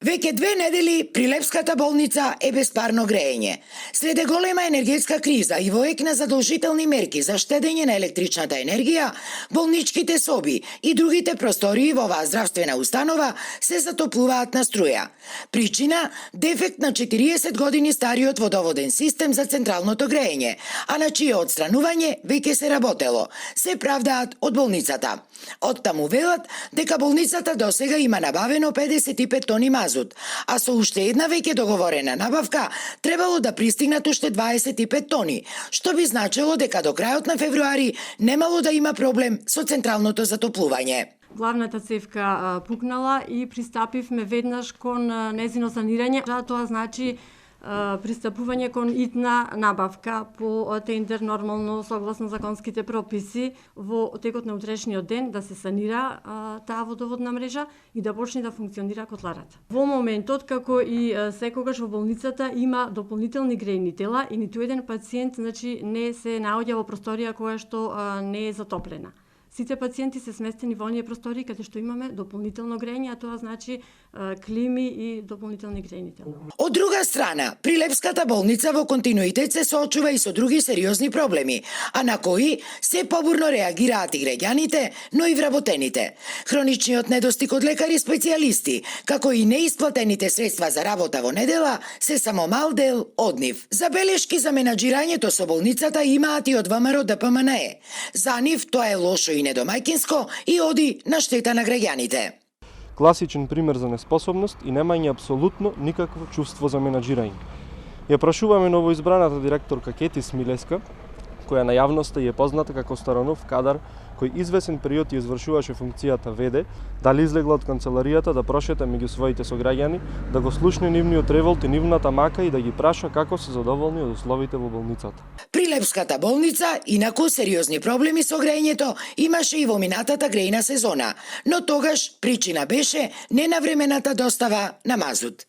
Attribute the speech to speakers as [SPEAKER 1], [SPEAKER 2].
[SPEAKER 1] Веќе 2 недели при Лепската болница е без парно греење. Следе голема енергетска криза и во ек на задолжителни мерки за штедење на електричната енергија, болничките соби и другите простории во оваа здравствена установа се затоплуваат на струја. Причина – дефект на 40 години стариот водоводен систем за централното греење, а на чие отстранување веќе се работело, се правдаат од болницата. Оттаму велат дека болницата досега има набавено 55 тони мазут, а со уште една веќе договорена набавка требало да пристигнат уште 25 тони, што би значило дека до крајот на февруари немало да има проблем со централното затоплување.
[SPEAKER 2] Главната цевка пукнала и пристапивме веднаш кон незино санирање. Тоа значи пристапување кон итна набавка по тендер, нормално согласно законските прописи, во текот на утрешниот ден да се санира таа водоводна мрежа и да почне да функционира котларата. Во моментот, како и секогаш во болницата, има дополнителни грејни тела и ниту еден пациент не се наоѓа во просторија која што не е затоплена. Сите пациенти се сместени во оние простории каде што имаме дополнително грејње, а тоа значи клими и дополнителни грејни тела.
[SPEAKER 1] Од друга страна, при Лепската болница во континуитет се соочува и со други сериозни проблеми, а на кои се побурно реагираат и граѓаните, но и вработените. Хроничниот недостиг од лекари специјалисти, како и неисплатените средства за работа во недела, се само мал дел од нив. Забелешки за менаџирањето со болницата имаат и од ВМРО ДПМНЕ. За нив тоа е лошо и недомајкинско и оди на штета на граѓаните.
[SPEAKER 3] Класичен пример за неспособност и немање апсолутно никакво чувство за менаџирање. Ја прашуваме новоизбраната директорка Кети Смилеска, која на јавноста е позната како старонов кадар кој извесен период ја извршуваше функцијата ВД, дали излегла од канцеларијата да прошета меѓу своите сограѓани, да го слушне нивниот револт и нивната мака и да ги праша како се задоволни од условите во болницата.
[SPEAKER 1] При Лепската болница, инаку сериозни проблеми со грејењето имаше и во минатата грејна сезона, но тогаш причина беше ненавремената достава на мазут.